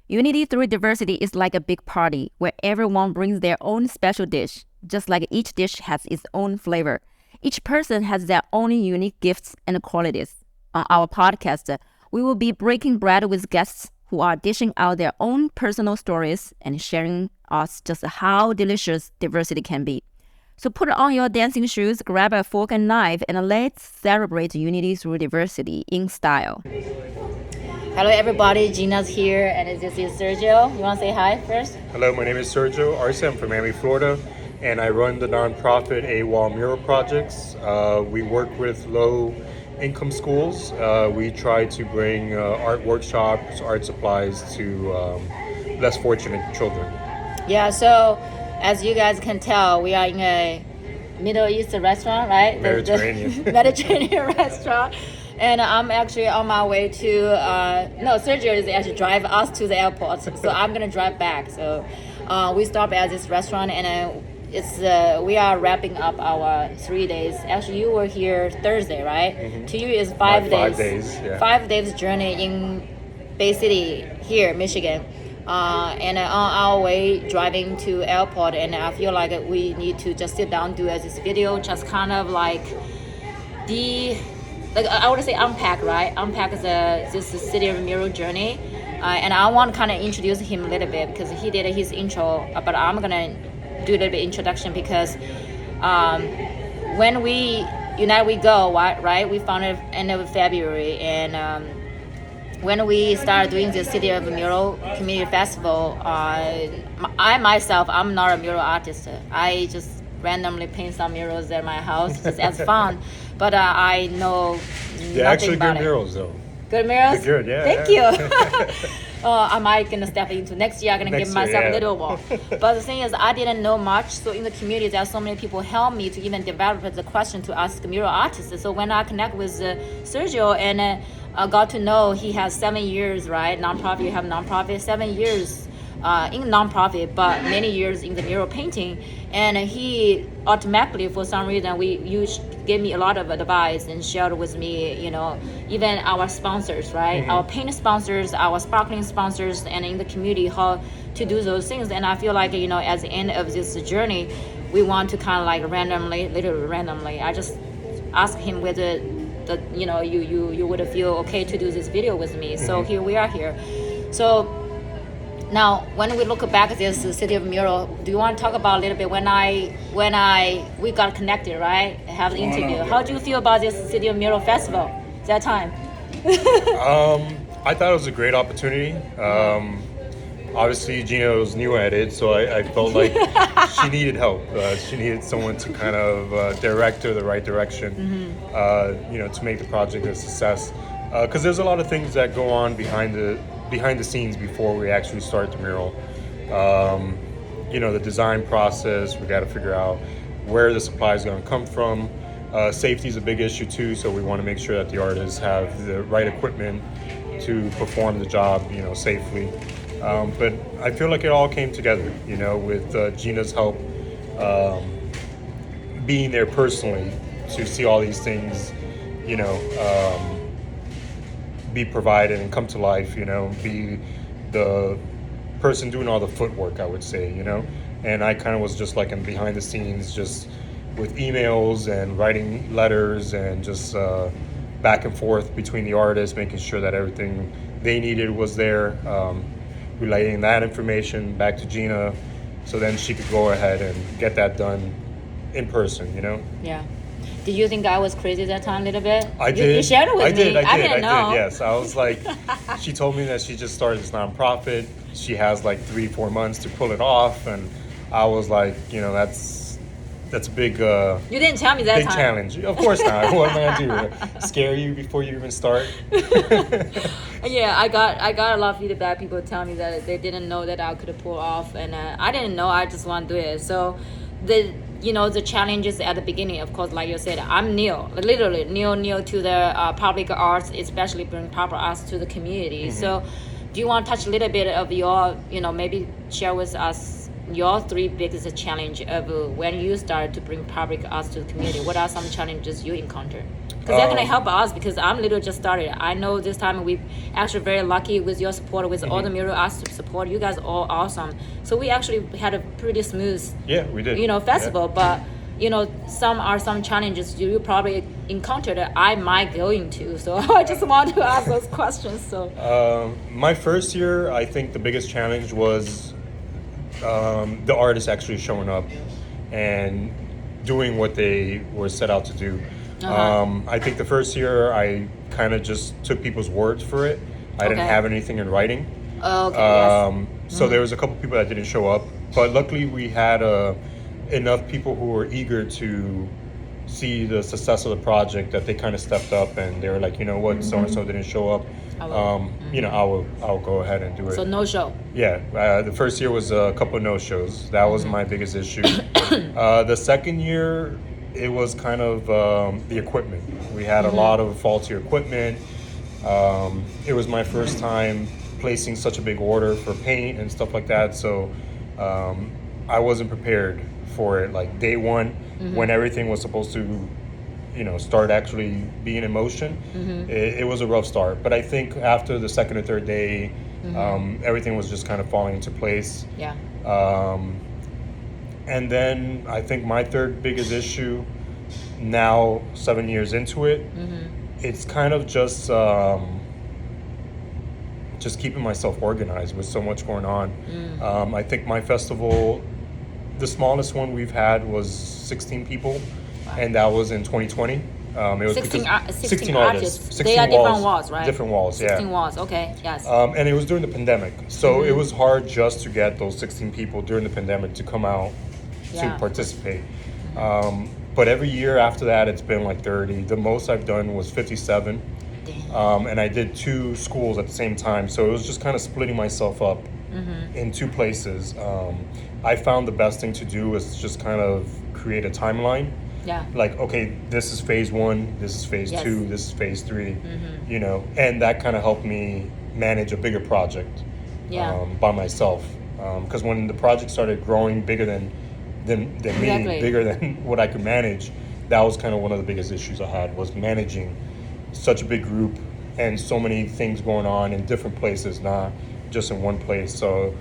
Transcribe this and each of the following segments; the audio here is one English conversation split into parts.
Unity through diversity is like a big party where everyone brings their own special dish, just like each dish has its own flavor. Each person has their own unique gifts and qualities. On our podcast, we will be breaking bread with guests who are dishing out their own personal stories and sharing us just how delicious diversity can be. So put on your dancing shoes, grab a fork and knife, and let's celebrate unity through diversity in style. Hello everybody, Gina's here, and this is Sergio. You want to say hi first? Hello, my name is Sergio Arce. I'm from Miami, Florida, and I run the nonprofit AWOL Mural Projects. We work with low-income schools. We try to bring art workshops, art supplies to less fortunate children. Yeah, so as you guys can tell, we are in a Middle East restaurant, right? Mediterranean. The Mediterranean restaurant. And I'm actually on my way to, Sergio is actually drive us to the airport. So I'm going to drive back. So we stop at this restaurant and we are wrapping up our 3 days. Actually, you were here Thursday, right? Mm-hmm. To you is 5 days. 5 days, yeah. 5 days journey in Bay City here, Michigan. And on our way driving to airport, and I feel like we need to just sit down, do this video, just kind of like I would say unpack, right? Unpack this City of Mural journey. And I want to kind of introduce him a little bit because he did his intro, but I'm going to do a little bit introduction because when we Go, right? We founded end of February, and when we started doing the City of Mural Community Festival, I myself, I'm not a mural artist. I just randomly paint some murals at my house just as fun. But I know They're nothing actually about good it. murals, though. Good murals? They're good, yeah. Thank you. I might gonna step into next year. I'm gonna give myself a little more. But the thing is, I didn't know much. So in the community, there are so many people help me to even develop the question to ask mural artists. So when I connect with Sergio and I got to know he has 7 years, right? Nonprofit, you have nonprofit, 7 years in nonprofit, but many years in the mural painting. And he automatically, for some reason, you gave me a lot of advice and shared with me, even our sponsors, right? Mm-hmm. Our paint sponsors, our sparkling sponsors, and in the community, how to do those things. And I feel like, at the end of this journey, we want to kind of like literally randomly, I just asked him whether you would feel okay to do this video with me. Mm-hmm. So here we are here. So now, when we look back at this City of Mural, do you want to talk about a little bit when we got connected, right? Have the interview. How do you feel about this City of Mural festival that time? I thought it was a great opportunity. Obviously, Gina was new at it, so I felt like she needed help. She needed someone to kind of direct her the right direction, mm-hmm. To make the project a success. Because there's a lot of things that go on behind the scenes before we actually start the mural. The design process, we got to figure out where the supply is going to come from. Safety is a big issue too, so we want to make sure that the artists have the right equipment to perform the job, safely. But I feel like it all came together, with Gina's help, being there personally to see all these things, be provided and come to life, be the person doing all the footwork, I would say, and I kind of was just like in behind the scenes, just with emails and writing letters and just back and forth between the artists, making sure that everything they needed was there, relaying that information back to Gina so then she could go ahead and get that done in person, Yeah. Did you think I was crazy that time a little bit? I did. You shared it with me. I didn't know. Yes. I was like, she told me that she just started this nonprofit. She has like 3-4 months to pull it off. And I was like, that's a big you didn't tell me that big time. challenge. Of course not. What am I going to do? Scare you before you even start? Yeah, I got a lot of feedback. People tell me that they didn't know that I could pull off. And I didn't know. I just want to do it. So the challenges at the beginning, of course, like you said, I'm literally new to the public arts, especially bring proper arts to the community. Mm-hmm. So do you want to touch a little bit of your, maybe share with us your 3 biggest challenge of when you started to bring public arts to the community? What are some challenges you encountered? Because they're gonna help us, because I'm literally just started. I know this time we actually very lucky with your support, with all the mural artists support. You guys are all awesome. So we actually had a pretty smooth, we did. festival. But some challenges you probably encountered that I might go into. So I just want to ask those questions. So my first year, I think the biggest challenge was the artists actually showing up and doing what they were set out to do. I think the first year I kind of just took people's words for it. I didn't have anything in writing. So there was a couple people that didn't show up, but luckily we had enough people who were eager to see the success of the project that they kind of stepped up, and they were like, you know what, so and so didn't show up. I'll go ahead and do it. So no show. Yeah, the first year was a couple of no shows. That was my biggest issue. The second year, it was kind of the equipment. We had a lot of faulty equipment. It was my first time placing such a big order for paint and stuff like that, so I wasn't prepared for it. Like day one, when everything was supposed to start actually being in motion, it was a rough start. But I think after the second or third day, everything was just kind of falling into place. And then I think my third biggest issue, now 7 years into it, it's kind of just keeping myself organized with so much going on. I think my festival, the smallest one we've had was 16 people, and that was in 2020. It was 16 artists. 16 they are different walls, right? Different walls, 16 walls, okay, yes. And it was during the pandemic, so it was hard just to get those 16 people during the pandemic to come out to participate. But every year after that, it's been like 30. The most I've done was 57. And I did 2 schools at the same time, so it was just kind of splitting myself up in 2 places. I found the best thing to do is just kind of create a timeline. Like, okay, this is phase 1, this is phase 2, this is phase 3, and that kind of helped me manage a bigger project by myself. Because when the project started growing bigger than me, bigger than what I could manage, that was kind of one of the biggest issues I had, was managing such a big group and so many things going on in different places, not just in one place. So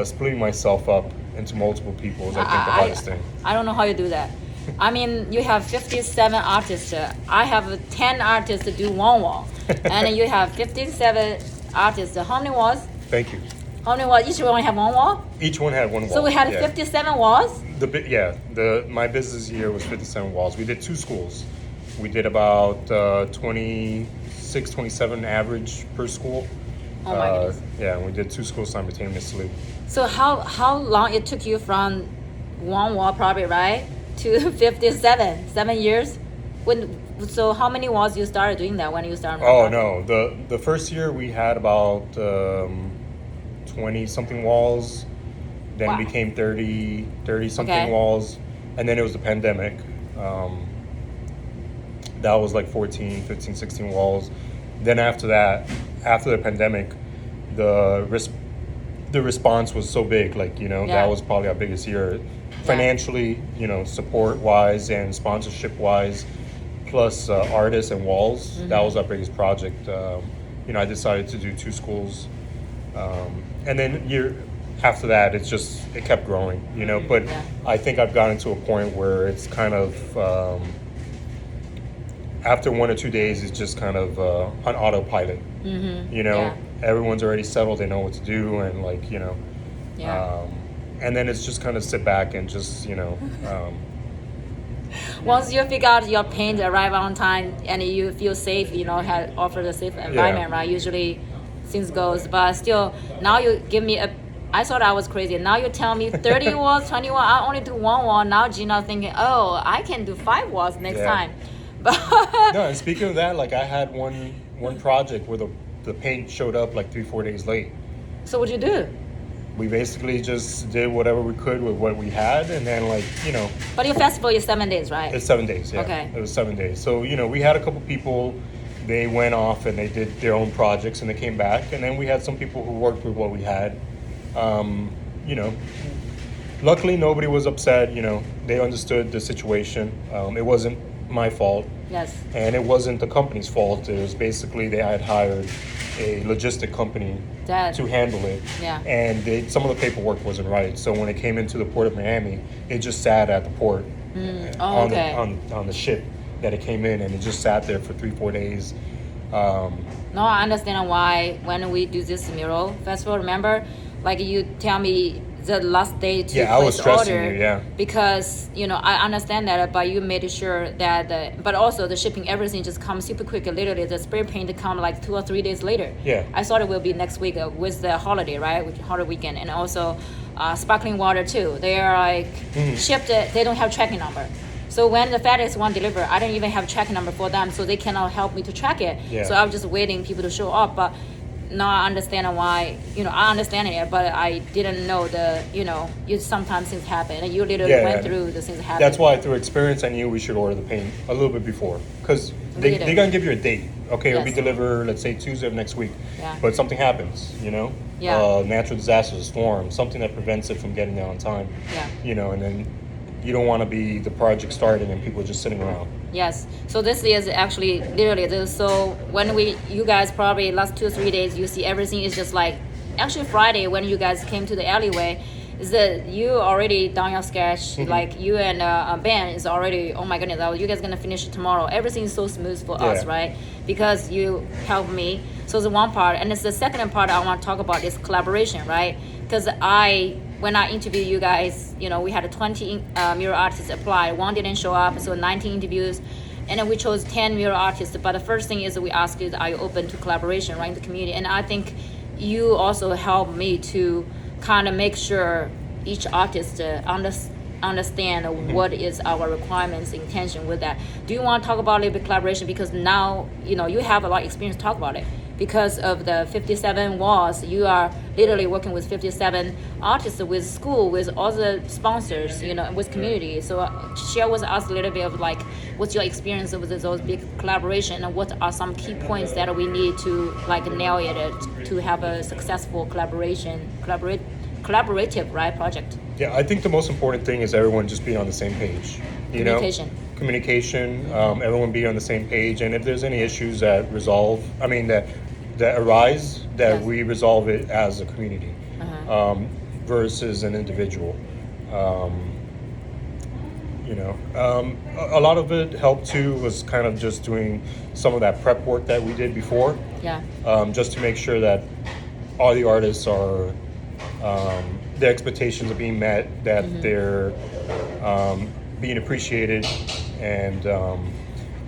splitting myself up into multiple people is, I think, the hardest thing. I don't know how you do that. I mean, you have 57 artists. I have 10 artists to do one wall. And you have 57 artists. How many walls? Thank you. How many walls? Each one have one wall? Each one had one wall. So we had 57 walls? My business year was 57 walls. We did 2 schools. We did about 26, 27 average per school. Oh my goodness. Yeah, and we did 2 schools simultaneously. So how long it took you from one wall, probably, right, to 57? 7 years? So how many walls you started doing that when you started? No, the first year we had about 20 something walls. Then it became 30 something walls, and then it was the pandemic. That was like 14, 15, 16 walls. Then after that, after the pandemic, the response was so big, that was probably our biggest year. Financially, support-wise and sponsorship-wise, plus artists and walls, that was our biggest project. I decided to do 2 schools. And then after that, it kept growing, but I think I've gotten to a point where it's kind of, after 1 or 2 days, it's just kind of on autopilot. Everyone's already settled, they know what to do, and and then it's just kind of sit back and just, once you figure out your paint arrive on time and you feel safe, offer the safe environment, right? Usually things goes, but still, now you give me I thought I was crazy. Now you tell me 30 walls, 20 walls, I only do 1 wall. Now Gina thinking, oh, I can do 5 walls next time. But no, and speaking of that, I had one project where the paint showed up 3-4 days late. So what'd you do? We basically just did whatever we could with what we had, and then But your festival is 7 days, right? It's 7 days, yeah. Okay. It was 7 days. So, we had a couple people, they went off and they did their own projects and they came back, and then we had some people who worked with what we had. Luckily nobody was upset, they understood the situation. It wasn't my fault. Yes. And it wasn't the company's fault. It was basically they had hired a logistic company to handle it. Yeah. And some of the paperwork wasn't right. So when it came into the port of Miami, it just sat at the port on the ship that it came in, and it just sat there for 3-4 days. No, I understand why when we do this mural festival, remember, like you tell me the last day to I was place stressing order, you, because I understand that, but you made sure that but also the shipping, everything just comes super quick. Literally the spray paint come like 2 or 3 days later. I thought it will be next week with the holiday, right, with holiday weekend. And also sparkling water too, they are like shipped, they don't have tracking number. So when the FedEx one deliver, I didn't even have tracking number for them, so they cannot help me to track it. So I was just waiting people to show up. But now I understand why, I understand it, but I didn't know sometimes things happen. And you literally went through the things that happened. That's why through experience I knew we should order the paint a little bit before. Because they're going to give you a date. Okay, it'll be delivered, let's say Tuesday of next week. But something happens, natural disaster, a storm, something that prevents it from getting there on time. And then you don't want to be the project started and people just sitting around. Yes. So this is actually literally so when you guys probably last 2 or 3 days, you see everything is just like, actually Friday when you guys came to the alleyway, is that you already done your sketch, like you and Ben is already, oh my goodness, you guys gonna finish it tomorrow. Everything is so smooth for us, right? Because you helped me. So the one part, and it's the second part I want to talk about is collaboration, right? Because when I interviewed you guys, we had 20 mural artists apply. One didn't show up, so 19 interviews. And then we chose 10 mural artists. But the first thing is we asked is, are you open to collaboration, right, in the community? And I think you also helped me to kind of make sure each artist understand what is our requirements, intention with that. Do you want to talk about a little bit collaboration? Because now, you have a lot of experience to talk about it. Because of the 57 walls, you are literally working with 57 artists, with school, with all the sponsors, with community. So share with us a little bit of like, what's your experience with those big collaboration, and what are some key points that we need to like nail it to have a successful collaborative, right, project? Yeah, I think the most important thing is everyone just being on the same page. Communication, everyone be on the same page, and if there's any issues that arise, we resolve it as a community versus an individual. A lot of it helped too was kind of just doing some of that prep work that we did before, just to make sure that all the artists are their expectations are being met, that they're being appreciated. And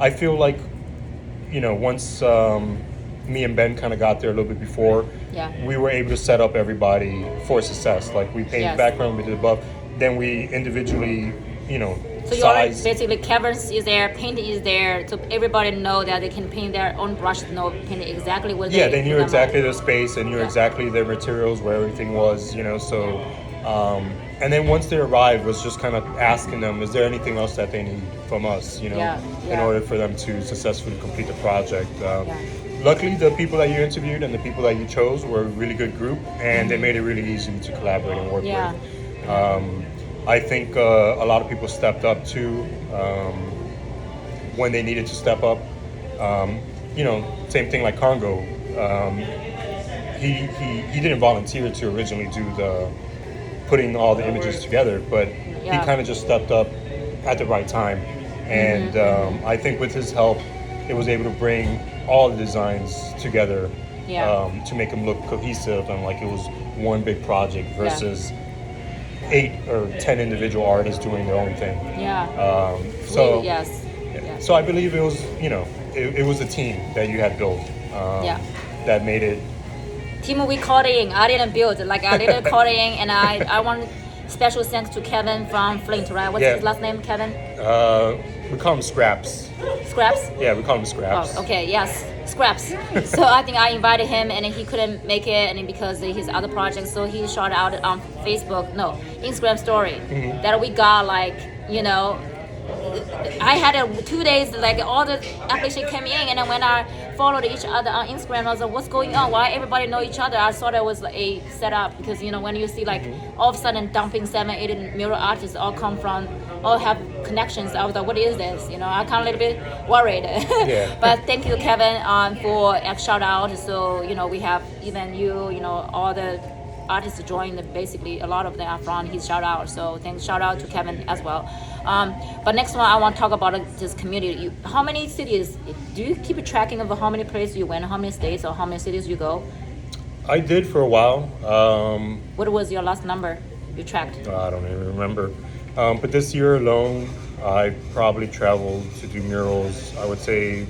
I feel like, once me and Ben kind of got there a little bit before, we were able to set up everybody for success. Like we painted background, we did above, then we individually, so you already basically canvas is there, paint is there, so everybody know that they can paint their own brush, paint exactly what they knew exactly their space, and knew exactly their materials, where everything was, so and then once they arrived, was just kind of asking them, is there anything else that they need from us, in order for them to successfully complete the project. Luckily, the people that you interviewed and the people that you chose were a really good group, and they made it really easy to collaborate and work with. I think a lot of people stepped up too when they needed to step up. Same thing like Congo. He didn't volunteer to originally do the putting all the images together, but he kind of just stepped up at the right time. And I think with his help, it was able to bring all the designs together to make them look cohesive and like it was one big project versus 8 or 10 individual artists doing their own thing. So I believe it was, it was a team that you had built that made it. Team we called in. I didn't build. Like I didn't call in, and I want special thanks to Kevin from Flint, right? What's his last name, Kevin? We call him Scraps. Scraps? Yeah, we call him Scraps. Oh, okay, yes, Scraps. So I think I invited him, and he couldn't make it, and because of his other projects, so he shot out on Instagram story that we got I had 2 days, like all the application came in, and then when I followed each other on Instagram, I was like, what's going on? Why everybody know each other? I thought it was a setup because when you see like all of a sudden dumping 7, 8 mural artists all come from all have connections. I was like, what is this? You know, I kind of a little bit worried. Yeah. But thank you, Kevin, for a shout out. So, you know, we have even you know, all the artists joined, basically a lot of them are from his shout out. So shout out to Kevin as well. But next one, I want to talk about this community. How many cities, do you keep tracking of how many places you went, how many states or how many cities you go? I did for a while. What was your last number you tracked? I don't even remember. But this year alone, I probably traveled to do murals. I would say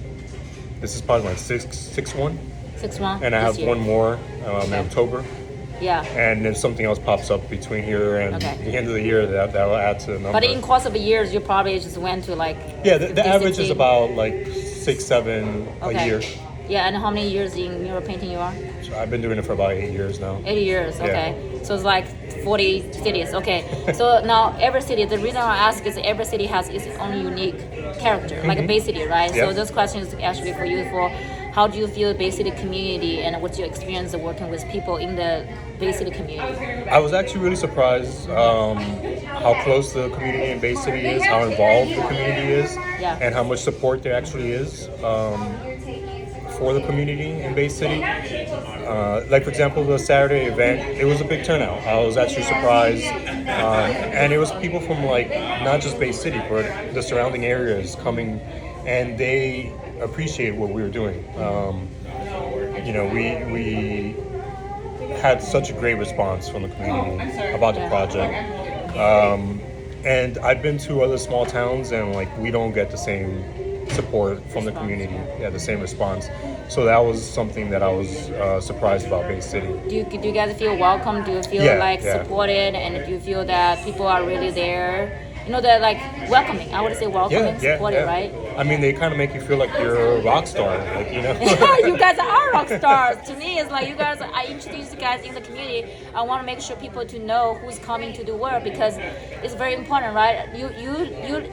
this is probably my sixth one. 6-1. And I have one more in October. Yeah. And if something else pops up between here and the end of the year, that'll add to the number. But in course of years, you probably just went to like the 50, average 60. is about like 6, 7 a year. Yeah, and how many years in mural painting you are? So I've been doing it for about 8 years now. 80 years, okay. So it's like 40 cities, okay. So now every city, the reason I ask is every city has its own unique character, like a Bay City, right? Yeah. So this question is actually for you for how do you feel the Bay City community and what's your experience of working with people in the Bay City community? I was actually really surprised how close the community in Bay City is, how involved the community is, and how much support there actually is for the community in Bay City. Like for example, the Saturday event, it was a big turnout. I was actually surprised, and it was people from like not just Bay City, but the surrounding areas coming, and they appreciate what we were doing. You know, we had such a great response from the community about the project. And I've been to other small towns and like we don't get the same support from the community, the same response. So that was something that I was surprised about Bay City. Do you guys feel welcome? Do you feel supported? And do you feel that people are really there? You know, they're like welcoming. I would say welcoming, supportive, right? I mean, they kind of make you feel like you're a rock star, like, you know. You guys are rock stars. To me, it's like you guys. I introduce you guys in the community. I want to make sure people to know who's coming to do work because it's very important, right? You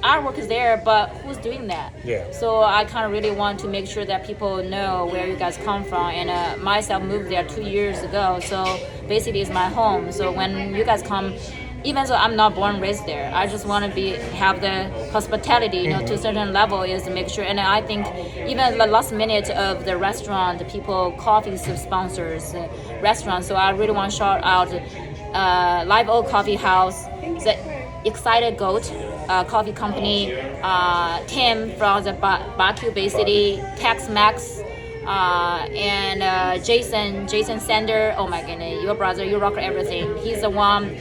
artwork is there, but who's doing that? Yeah. So I kind of really want to make sure that people know where you guys come from. And myself moved there 2 years ago, so basically it's my home. So when you guys come. Even though I'm not born and raised there, I just want to have the hospitality, you know, to a certain level is to make sure. And I think even the last minute of the restaurant, the people, coffee sponsors, restaurants. So I really want to shout out Live Oak Coffee House, the Excited Goat Coffee Company, Tim from the Baku Bay City, Tex Max. And Jason Sander, oh my goodness, your brother, you rock everything. He's the one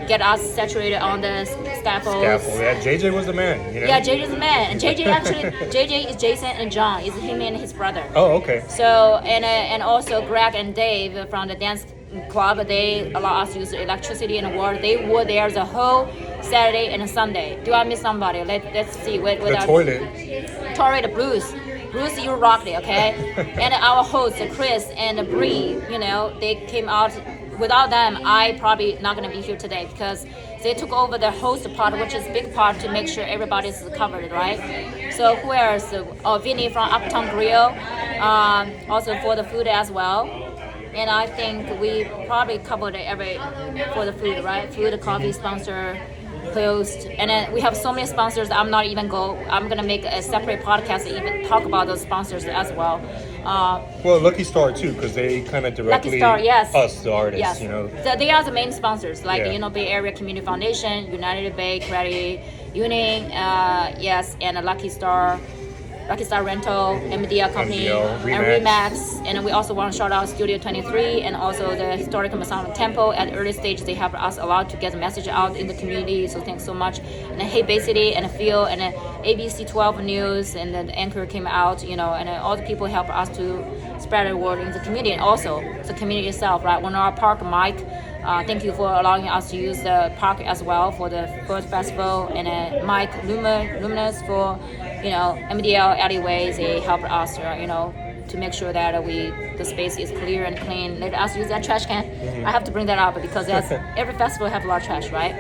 get us saturated on the scaffold. Yeah, JJ was the man. You know? Yeah, JJ's the man. And JJ is Jason and John. Is him and his brother. Oh, okay. So and also Greg and Dave from the dance club. They allow us to use electricity and water. They were there the whole Saturday and Sunday. Do I miss somebody? Let's see. The toilet. Bruce, you rocked it, okay? And our hosts, Chris and Bree, you know, they came out. Without them, I probably not gonna be here today because they took over the host part, which is a big part to make sure everybody's covered, right? So who else? Vinny from Uptown Grill, also for the food as well. And I think we probably covered for the food, right? Food, coffee sponsor. Closed, and then we have so many sponsors. I'm gonna make a separate podcast to even talk about those sponsors as well. Well, Lucky Star too, because they kind of directly us, the artists, you know. So they are the main sponsors, like you know, Bay Area Community Foundation, United Bay Credit Union, and Lucky Star Rental, MDL Company, and Remax. And we also want to shout out Studio 23 and also the Historical Masonic Temple. At early stage, they helped us a lot to get the message out in the community. So thanks so much. And Hey Bay City and Phil and ABC 12 News and then the Anchor came out, you know, and all the people help us to spread the word in the community and also the community itself, right? When our park, Mike, thank you for allowing us to use the park as well for the Food Festival, and Mike Luminous for, you know, MDL alleyways. They helped us, you know, to make sure that the space is clear and clean. Let us use that trash can. I have to bring that up because every festival have a lot of trash, right?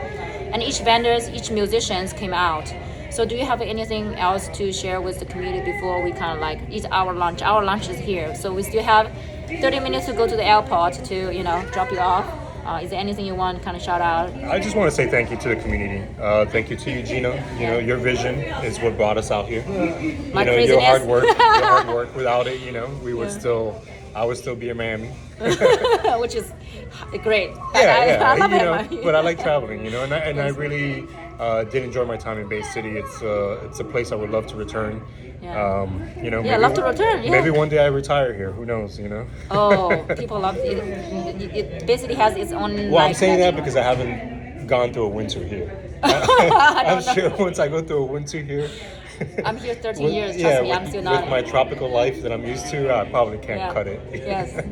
And each vendors, each musicians came out. So do you have anything else to share with the community before we kind of like eat our lunch? Our lunch is here, so we still have 30 minutes to go to the airport to, you know, drop you off. Is there anything you want to kind of shout out? I just want to say thank you to the community. Thank you to you, Gina. You know, your vision is what brought us out here. My you know, craziness. your hard work. Your hard work. Without it, you know, we would still. I would still be in Miami. Which is great. Yeah, I love you know, Miami. but I like traveling, you know, and I really did enjoy my time in Bay City. It's a place I would love to return. Yeah. You know, Yeah, love to return. Yeah. Maybe one day I retire here. Who knows? You know. Oh, people love it. It basically has its own. Well, I'm saying that because I haven't gone through a winter here. I'm sure once I go through a winter here. I'm here 13 years. Trust me, I'm still not. With my tropical life that I'm used to, I probably can't cut it. Yes,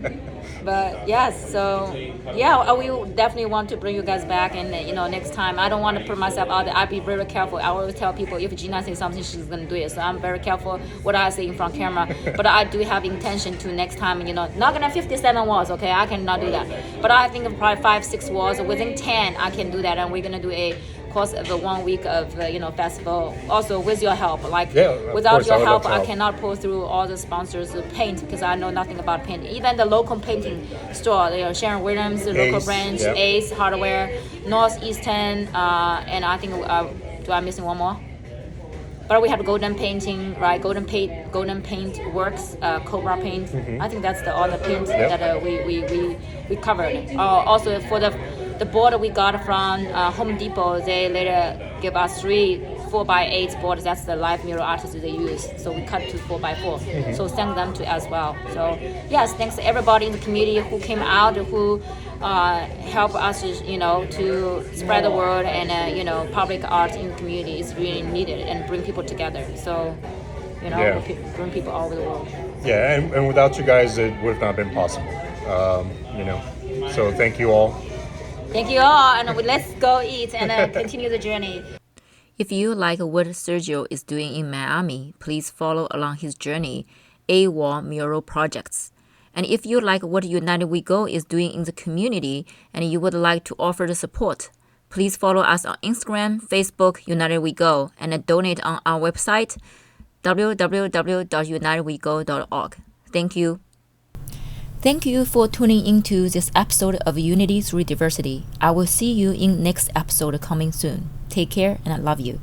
but yes. So yeah, we definitely want to bring you guys back, and you know, next time I don't want to put myself out there. I'll be very careful. I always tell people if Gina says something, she's gonna do it. So I'm very careful what I say in front of camera. But I do have intention to next time. You know, not gonna 57 walls. Okay, I cannot do that. But I think probably 5-6 walls within 10, I can do that, and we're gonna do a course of the 1 week of festival. Also with your help, like without your help, I cannot pull through all the sponsors paint because I know nothing about paint. Even the local painting store, Sharon Williams, the local branch, Ace Hardware, Northeastern, and I think do I missing one more? But we have golden painting, right? Golden paint works, Cobra paint. I think that's all the paint that we covered. Also for the board we got from Home Depot, they later give us 3 4x8 boards. That's the live mural artists they use. So we cut to 4x4. So thank them to as well. So yes, thanks to everybody in the community who came out, who help us, to spread the word, and public art in the community is really needed and bring people together. So bring people all over the world. Yeah, and without you guys, it would have not been possible. So thank you all. Thank you all, and let's go eat and continue the journey. If you like what Sergio is doing in Miami, please follow along his journey, AWOL Mural Projects. And if you like what United We Go is doing in the community and you would like to offer the support, please follow us on Instagram, Facebook, United We Go, and donate on our website, www.unitedwego.org. Thank you. Thank you for tuning into this episode of Unity Through Diversity. I will see you in next episode coming soon. Take care, and I love you.